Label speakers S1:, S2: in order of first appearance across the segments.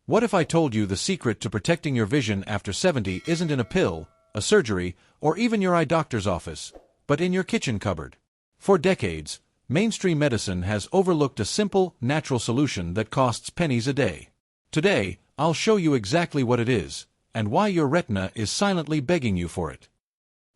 S1: What if I told you the secret to protecting your vision after 70 isn't in a pill, a surgery, or even your eye doctor's office, but in your kitchen cupboard? For decades, mainstream medicine has overlooked a simple, natural solution that costs pennies a day. Today, I'll show you exactly what it is, and why your retina is silently begging you for it.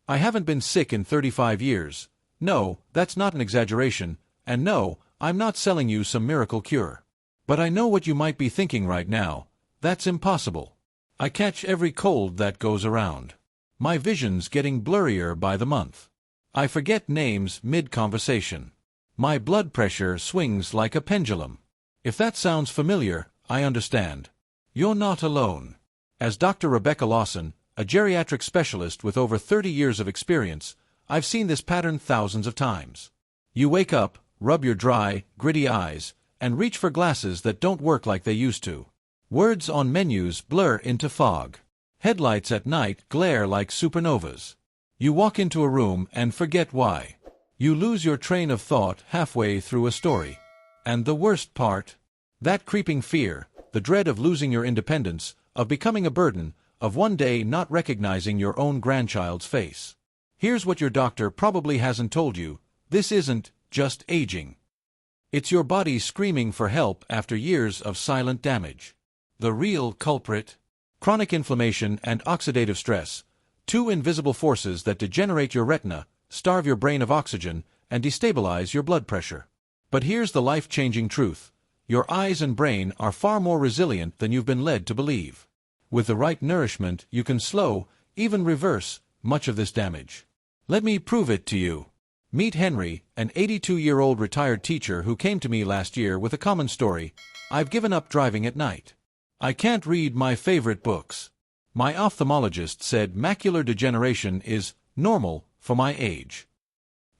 S1: I haven't been sick in 35 years. No, that's not an exaggeration, and no, I'm not selling you some miracle cure. But I know what you might be thinking right now. That's impossible. I catch every cold that goes around. My vision's getting blurrier by the month. I forget names mid-conversation. My blood pressure swings like a pendulum. If that sounds familiar, I understand. You're not alone. As Dr. Rebecca Lawson, a geriatric specialist with over 30 years of experience, I've seen this pattern thousands of times. You wake up, rub your dry, gritty eyes, and reach for glasses that don't work like they used to. Words on menus blur into fog. Headlights at night glare like supernovas. You walk into a room and forget why. You lose your train of thought halfway through a story. And the worst part? That creeping fear, the dread of losing your independence, of becoming a burden, of one day not recognizing your own grandchild's face. Here's what your doctor probably hasn't told you: this isn't just aging. It's your body screaming for help after years of silent damage. The real culprit? Chronic inflammation and oxidative stress, two invisible forces that degenerate your retina, starve your brain of oxygen, and destabilize your blood pressure. But here's the life-changing truth. Your eyes and brain are far more resilient than you've been led to believe. With the right nourishment, you can slow, even reverse, much of this damage. Let me prove it to you. Meet Henry, an 82-year-old retired teacher who came to me last year with a common story: I've given up driving at night. I can't read my favorite books. My ophthalmologist said macular degeneration is normal for my age.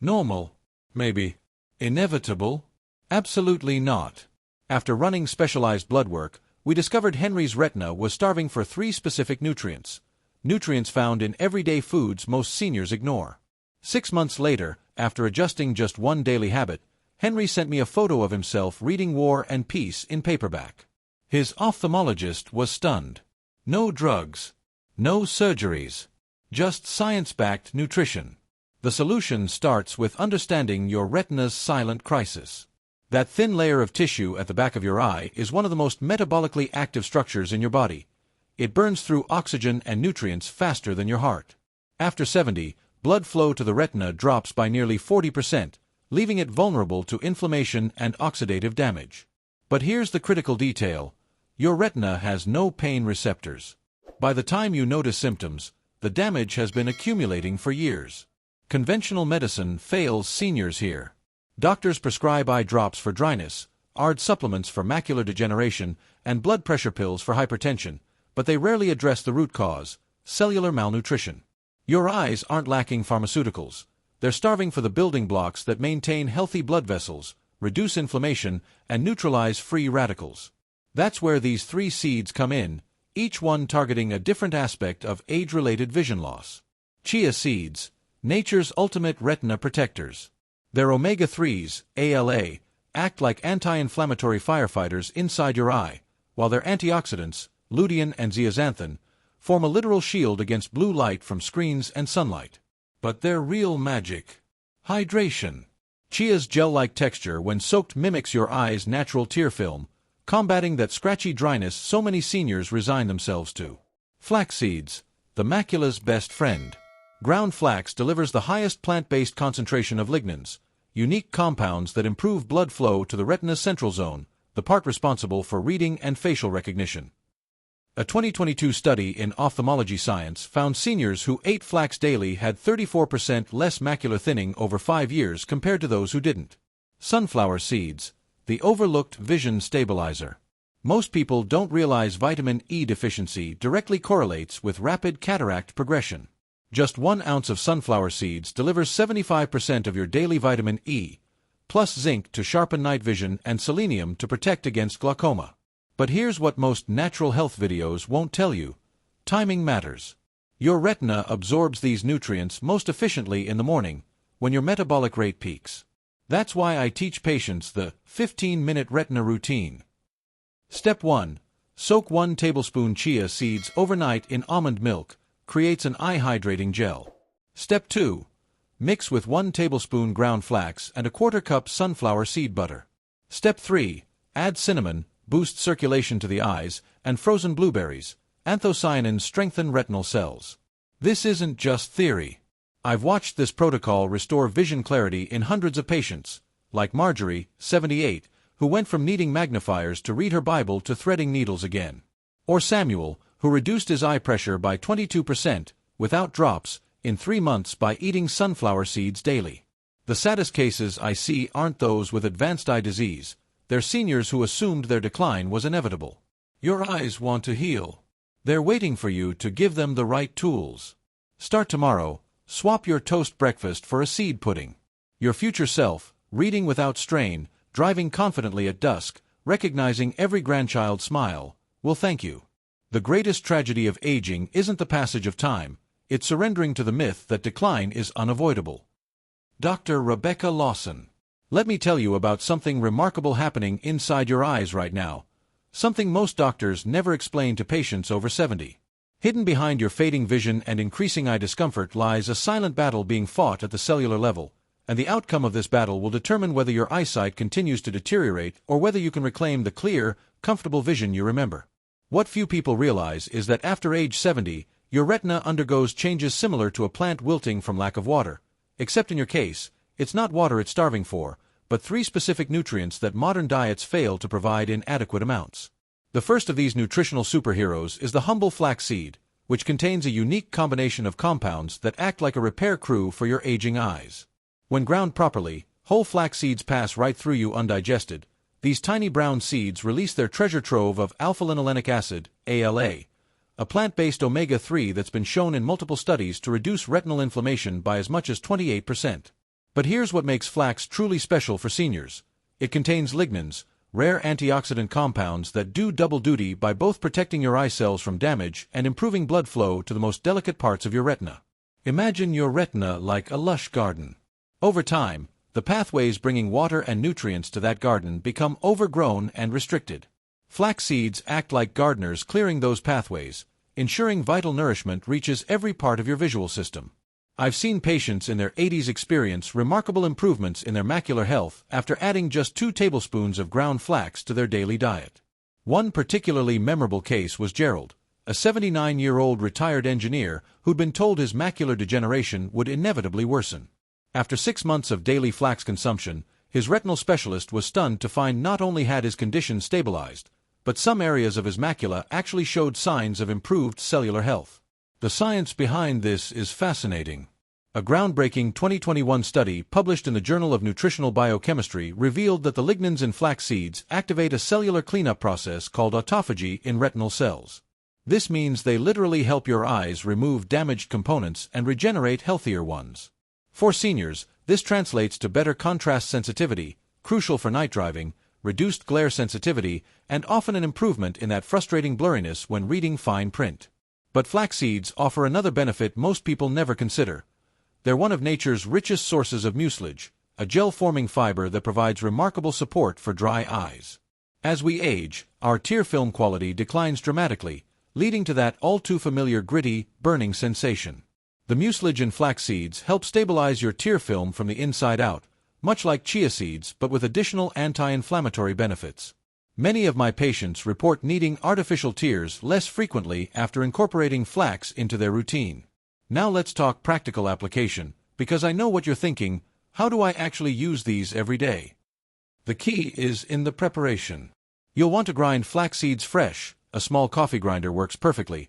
S1: Normal? Maybe. Inevitable? Absolutely not. After running specialized blood work, we discovered Henry's retina was starving for 3 specific nutrients. Nutrients found in everyday foods most seniors ignore. 6 months later, after adjusting just one daily habit, Henry sent me a photo of himself reading War and Peace in paperback. His ophthalmologist was stunned. No drugs. No surgeries. Just science-backed nutrition. The solution starts with understanding your retina's silent crisis. That thin layer of tissue at the back of your eye is one of the most metabolically active structures in your body. It burns through oxygen and nutrients faster than your heart. After 70, blood flow to the retina drops by nearly 40%, leaving it vulnerable to inflammation and oxidative damage. But here's the critical detail. Your retina has no pain receptors. By the time you notice symptoms, the damage has been accumulating for years. Conventional medicine fails seniors here. Doctors prescribe eye drops for dryness, ARD supplements for macular degeneration, and blood pressure pills for hypertension, but they rarely address the root cause: cellular malnutrition. Your eyes aren't lacking pharmaceuticals. They're starving for the building blocks that maintain healthy blood vessels, reduce inflammation, and neutralize free radicals. That's where these 3 seeds come in, each one targeting a different aspect of age-related vision loss. Chia seeds, nature's ultimate retina protectors. Their omega-3s, ALA, act like anti-inflammatory firefighters inside your eye, while their antioxidants, lutein and zeaxanthin, form a literal shield against blue light from screens and sunlight. But their real magic: hydration. Chia's gel-like texture when soaked mimics your eye's natural tear film, combating that scratchy dryness so many seniors resign themselves to. Flax seeds, the macula's best friend. Ground flax delivers the highest plant-based concentration of lignans, unique compounds that improve blood flow to the retina's central zone, the part responsible for reading and facial recognition. A 2022 study in Ophthalmology Science found seniors who ate flax daily had 34% less macular thinning over 5 years compared to those who didn't. Sunflower seeds, the overlooked vision stabilizer. Most people don't realize vitamin E deficiency directly correlates with rapid cataract progression. Just 1 ounce of sunflower seeds delivers 75% of your daily vitamin E, plus zinc to sharpen night vision and selenium to protect against glaucoma. But here's what most natural health videos won't tell you: timing matters. Your retina absorbs these nutrients most efficiently in the morning, when your metabolic rate peaks. That's why I teach patients the 15-minute retina routine. Step 1. Soak 1 tablespoon chia seeds overnight in almond milk, creates an eye-hydrating gel. Step 2. Mix with 1 tablespoon ground flax and a 1/4 cup sunflower seed butter. Step 3. Add cinnamon, boost circulation to the eyes, and frozen blueberries. Anthocyanins strengthen retinal cells. This isn't just theory. I've watched this protocol restore vision clarity in hundreds of patients, like Marjorie, 78, who went from needing magnifiers to read her Bible to threading needles again. Or Samuel, who reduced his eye pressure by 22%, without drops, in 3 months by eating sunflower seeds daily. The saddest cases I see aren't those with advanced eye disease. They're seniors who assumed their decline was inevitable. Your eyes want to heal. They're waiting for you to give them the right tools. Start tomorrow. Swap your toast breakfast for a seed pudding. Your future self, reading without strain, driving confidently at dusk, recognizing every grandchild's smile, will thank you. The greatest tragedy of aging isn't the passage of time, it's surrendering to the myth that decline is unavoidable. Dr. Rebecca Lawson. Let me tell you about something remarkable happening inside your eyes right now. Something most doctors never explain to patients over 70. Hidden behind your fading vision and increasing eye discomfort lies a silent battle being fought at the cellular level, and the outcome of this battle will determine whether your eyesight continues to deteriorate or whether you can reclaim the clear, comfortable vision you remember. What few people realize is that after age 70, your retina undergoes changes similar to a plant wilting from lack of water. Except in your case, it's not water it's starving for, but 3 specific nutrients that modern diets fail to provide in adequate amounts. The first of these nutritional superheroes is the humble flaxseed, which contains a unique combination of compounds that act like a repair crew for your aging eyes. When ground properly, whole flax seeds pass right through you undigested. These tiny brown seeds release their treasure trove of alpha-linolenic acid, ALA, a plant-based omega-3 that's been shown in multiple studies to reduce retinal inflammation by as much as 28%. But here's what makes flax truly special for seniors. It contains lignans, rare antioxidant compounds that do double duty by both protecting your eye cells from damage and improving blood flow to the most delicate parts of your retina. Imagine your retina like a lush garden. Over time, the pathways bringing water and nutrients to that garden become overgrown and restricted. Flax seeds act like gardeners clearing those pathways, ensuring vital nourishment reaches every part of your visual system. I've seen patients in their 80s experience remarkable improvements in their macular health after adding just 2 tablespoons of ground flax to their daily diet. One particularly memorable case was Gerald, a 79-year-old retired engineer who'd been told his macular degeneration would inevitably worsen. After 6 months of daily flax consumption, his retinal specialist was stunned to find not only had his condition stabilized, but some areas of his macula actually showed signs of improved cellular health. The science behind this is fascinating. A groundbreaking 2021 study published in the Journal of Nutritional Biochemistry revealed that the lignans in flax seeds activate a cellular cleanup process called autophagy in retinal cells. This means they literally help your eyes remove damaged components and regenerate healthier ones. For seniors, this translates to better contrast sensitivity, crucial for night driving, reduced glare sensitivity, and often an improvement in that frustrating blurriness when reading fine print. But flax seeds offer another benefit most people never consider. They're one of nature's richest sources of mucilage, a gel-forming fiber that provides remarkable support for dry eyes. As we age, our tear film quality declines dramatically, leading to that all-too-familiar gritty, burning sensation. The mucilage in flax seeds help stabilize your tear film from the inside out, much like chia seeds but with additional anti-inflammatory benefits. Many of my patients report needing artificial tears less frequently after incorporating flax into their routine. Now let's talk practical application, because I know what you're thinking, how do I actually use these every day? The key is in the preparation. You'll want to grind flax seeds fresh. A small coffee grinder works perfectly,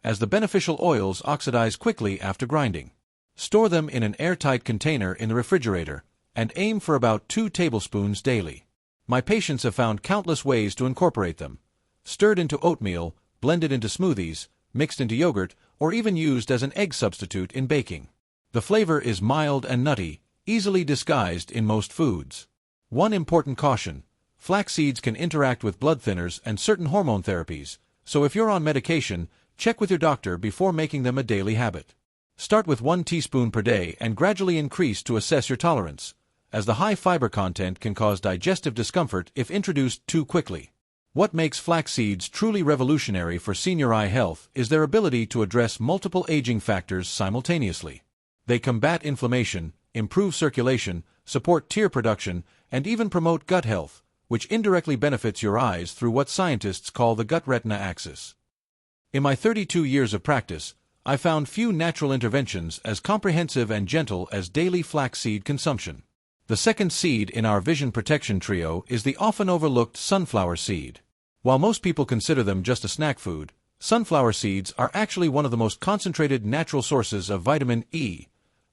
S1: as the beneficial oils oxidize quickly after grinding. Store them in an airtight container in the refrigerator, and aim for about 2 tablespoons daily. My patients have found countless ways to incorporate them. Stirred into oatmeal, blended into smoothies, mixed into yogurt, or even used as an egg substitute in baking. The flavor is mild and nutty, easily disguised in most foods. One important caution: flax seeds can interact with blood thinners and certain hormone therapies, so if you're on medication, check with your doctor before making them a daily habit. Start with 1 teaspoon per day and gradually increase to assess your tolerance, as the high fiber content can cause digestive discomfort if introduced too quickly. What makes flax seeds truly revolutionary for senior eye health is their ability to address multiple aging factors simultaneously. They combat inflammation, improve circulation, support tear production, and even promote gut health, which indirectly benefits your eyes through what scientists call the gut-retina axis. In my 32 years of practice, I found few natural interventions as comprehensive and gentle as daily flaxseed consumption. The second seed in our vision protection trio is the often overlooked sunflower seed. While most people consider them just a snack food, sunflower seeds are actually one of the most concentrated natural sources of vitamin E,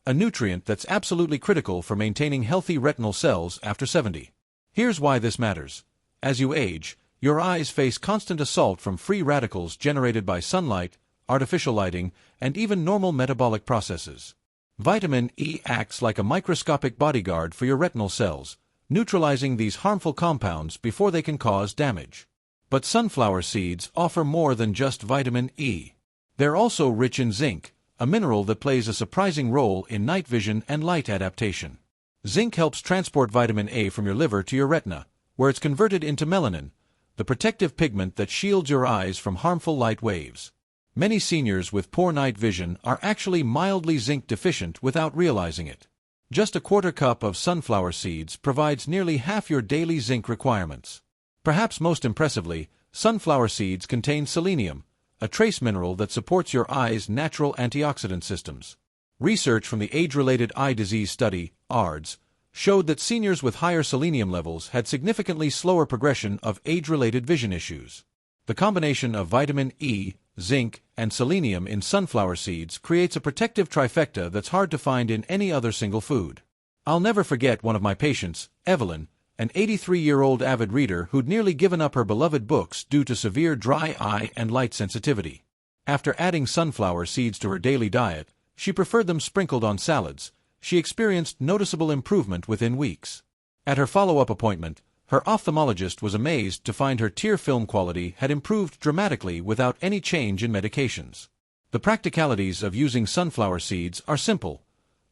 S1: a nutrient that's absolutely critical for maintaining healthy retinal cells after 70. Here's why this matters. As you age, your eyes face constant assault from free radicals generated by sunlight, artificial lighting, and even normal metabolic processes. Vitamin E acts like a microscopic bodyguard for your retinal cells, neutralizing these harmful compounds before they can cause damage. But sunflower seeds offer more than just vitamin E. They're also rich in zinc, a mineral that plays a surprising role in night vision and light adaptation. Zinc helps transport vitamin A from your liver to your retina, where it's converted into melanin, the protective pigment that shields your eyes from harmful light waves. Many seniors with poor night vision are actually mildly zinc deficient without realizing it. Just a quarter cup of sunflower seeds provides nearly half your daily zinc requirements. Perhaps most impressively, sunflower seeds contain selenium, a trace mineral that supports your eye's natural antioxidant systems. Research from the Age-Related Eye Disease Study, ARDS, showed that seniors with higher selenium levels had significantly slower progression of age-related vision issues. The combination of vitamin E, zinc, and selenium in sunflower seeds creates a protective trifecta that's hard to find in any other single food. I'll never forget one of my patients, Evelyn, an 83-year-old avid reader who'd nearly given up her beloved books due to severe dry eye and light sensitivity. After adding sunflower seeds to her daily diet, she preferred them sprinkled on salads. She experienced noticeable improvement within weeks. At her follow-up appointment, her ophthalmologist was amazed to find her tear film quality had improved dramatically without any change in medications. The practicalities of using sunflower seeds are simple.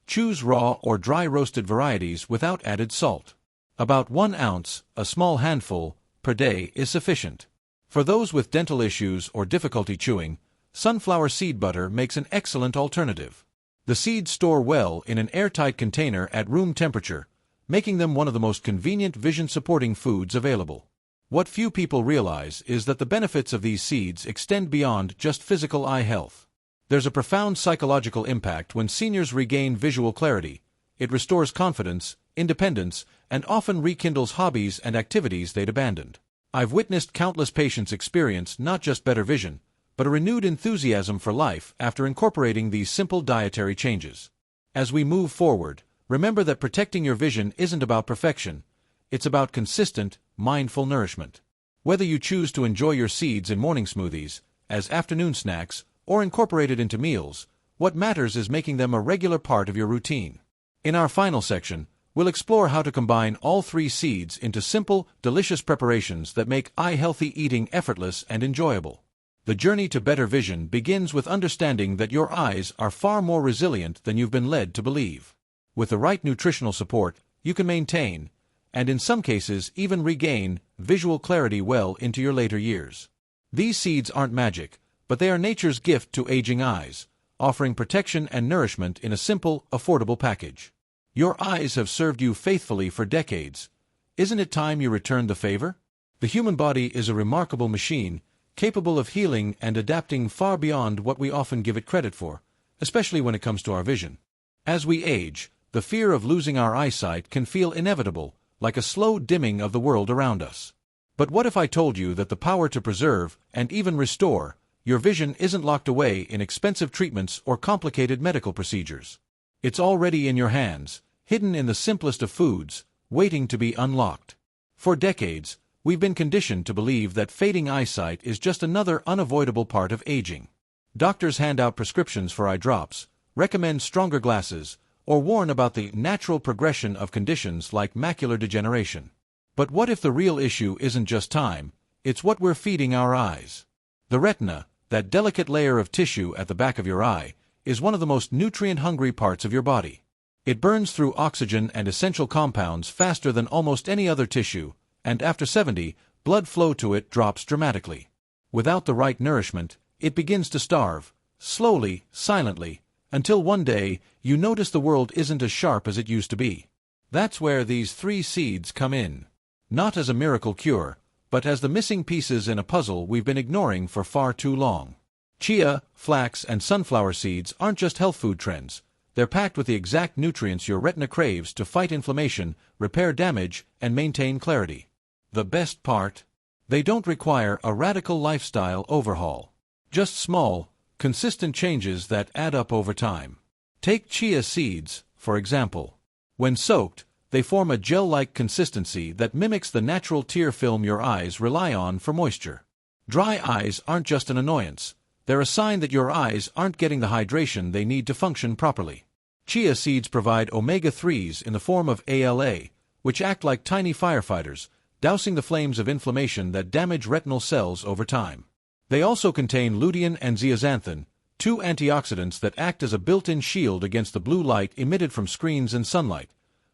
S1: Choose raw or dry roasted varieties without added salt. About 1 ounce, a small handful, per day is sufficient. For those with dental issues or difficulty chewing, sunflower seed butter makes an excellent alternative. The seeds store well in an airtight container at room temperature, making them one of the most convenient vision-supporting foods available. What few people realize is that the benefits of these seeds extend beyond just physical eye health. There's a profound psychological impact when seniors regain visual clarity. It restores confidence, independence, and often rekindles hobbies and activities they'd abandoned. I've witnessed countless patients experience not just better vision, but a renewed enthusiasm for life after incorporating these simple dietary changes. As we move forward, remember that protecting your vision isn't about perfection, it's about consistent, mindful nourishment. Whether you choose to enjoy your seeds in morning smoothies, as afternoon snacks, or incorporate it into meals, what matters is making them a regular part of your routine. In our final section, we'll explore how to combine all 3 seeds into simple, delicious preparations that make eye-healthy eating effortless and enjoyable. The journey to better vision begins with understanding that your eyes are far more resilient than you've been led to believe. With the right nutritional support, you can maintain, and in some cases even regain, visual clarity well into your later years. These seeds aren't magic, but they are nature's gift to aging eyes, offering protection and nourishment in a simple, affordable package. Your eyes have served you faithfully for decades. Isn't it time you returned the favor? The human body is a remarkable machine, capable of healing and adapting far beyond what we often give it credit for, especially when it comes to our vision. As we age, the fear of losing our eyesight can feel inevitable, like a slow dimming of the world around us. But what if I told you that the power to preserve, and even restore, your vision isn't locked away in expensive treatments or complicated medical procedures? It's already in your hands, hidden in the simplest of foods, waiting to be unlocked. For decades, we've been conditioned to believe that fading eyesight is just another unavoidable part of aging. Doctors hand out prescriptions for eye drops, recommend stronger glasses, or warn about the natural progression of conditions like macular degeneration. But what if the real issue isn't just time, it's what we're feeding our eyes? The retina, that delicate layer of tissue at the back of your eye, is one of the most nutrient-hungry parts of your body. It burns through oxygen and essential compounds faster than almost any other tissue, and after 70, blood flow to it drops dramatically. Without the right nourishment, it begins to starve, slowly, silently, until one day you notice the world isn't as sharp as it used to be. That's where these 3 seeds come in. Not as a miracle cure, but as the missing pieces in a puzzle we've been ignoring for far too long. Chia, flax, and sunflower seeds aren't just health food trends. They're packed with the exact nutrients your retina craves to fight inflammation, repair damage, and maintain clarity. The best part? They don't require a radical lifestyle overhaul. Just small, consistent changes that add up over time. Take chia seeds, for example. When soaked, they form a gel-like consistency that mimics the natural tear film your eyes rely on for moisture. Dry eyes aren't just an annoyance. They're a sign that your eyes aren't getting the hydration they need to function properly. Chia seeds provide omega-3s in the form of ALA, which act like tiny firefighters, dousing the flames of inflammation that damage retinal cells over time. They also contain lutein and zeaxanthin, 2 antioxidants that act as a built-in shield against the blue light emitted from screens and sunlight,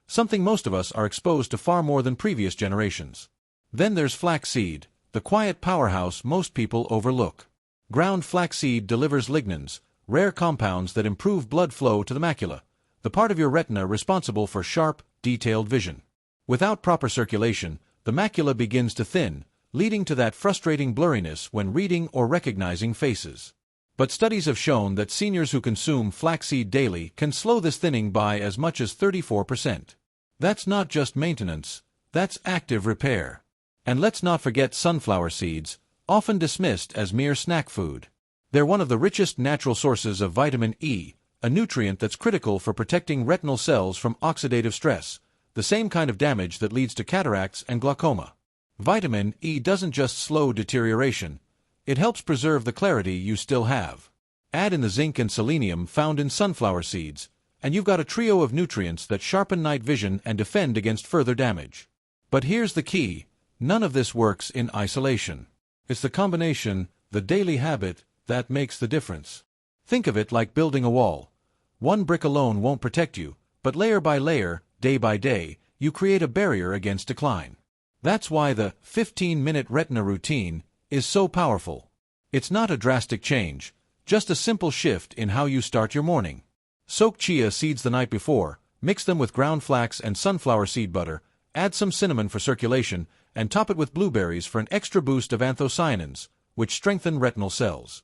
S1: something most of us are exposed to far more than previous generations. Then there's flaxseed, the quiet powerhouse most people overlook. Ground flaxseed delivers lignans, rare compounds that improve blood flow to the macula, the part of your retina responsible for sharp, detailed vision. Without proper circulation, the macula begins to thin, leading to that frustrating blurriness when reading or recognizing faces. But studies have shown that seniors who consume flaxseed daily can slow this thinning by as much as 34%. That's not just maintenance, that's active repair. And let's not forget sunflower seeds, often dismissed as mere snack food. They're one of the richest natural sources of vitamin E, a nutrient that's critical for protecting retinal cells from oxidative stress, the same kind of damage that leads to cataracts and glaucoma. Vitamin E doesn't just slow deterioration, it helps preserve the clarity you still have. Add in the zinc and selenium found in sunflower seeds, and you've got a trio of nutrients that sharpen night vision and defend against further damage. But here's the key, none of this works in isolation. It's the combination, the daily habit, that makes the difference. Think of it like building a wall. One brick alone won't protect you, but layer by layer, day by day, you create a barrier against decline. That's why the 15-minute retina routine is so powerful. It's not a drastic change, just a simple shift in how you start your morning. Soak chia seeds the night before, mix them with ground flax and sunflower seed butter, add some cinnamon for circulation, and top it with blueberries for an extra boost of anthocyanins, which strengthen retinal cells.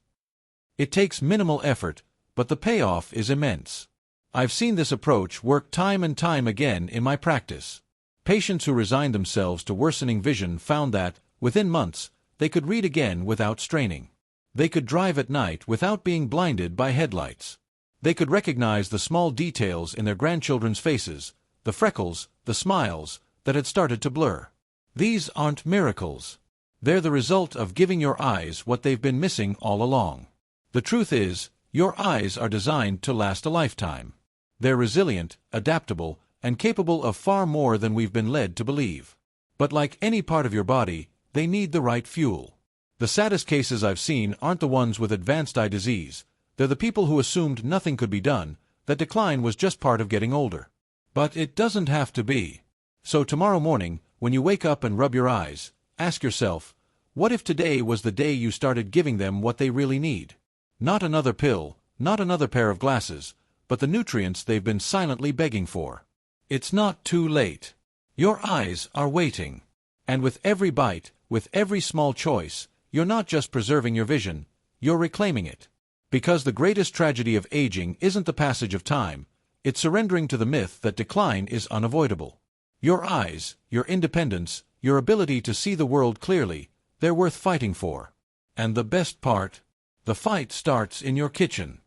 S1: It takes minimal effort, but the payoff is immense. I've seen this approach work time and time again in my practice. Patients who resigned themselves to worsening vision found that, within months, they could read again without straining. They could drive at night without being blinded by headlights. They could recognize the small details in their grandchildren's faces, the freckles, the smiles, that had started to blur. These aren't miracles. They're the result of giving your eyes what they've been missing all along. The truth is, your eyes are designed to last a lifetime. They're resilient, adaptable, and capable of far more than we've been led to believe. But like any part of your body, they need the right fuel. The saddest cases I've seen aren't the ones with advanced eye disease. They're the people who assumed nothing could be done, that decline was just part of getting older. But it doesn't have to be. So tomorrow morning, when you wake up and rub your eyes, ask yourself, what if today was the day you started giving them what they really need? Not another pill, not another pair of glasses, but the nutrients they've been silently begging for. It's not too late. Your eyes are waiting. And with every bite, with every small choice, you're not just preserving your vision, you're reclaiming it. Because the greatest tragedy of aging isn't the passage of time, it's surrendering to the myth that decline is unavoidable. Your eyes, your independence, your ability to see the world clearly, they're worth fighting for. And the best part? The fight starts in your kitchen.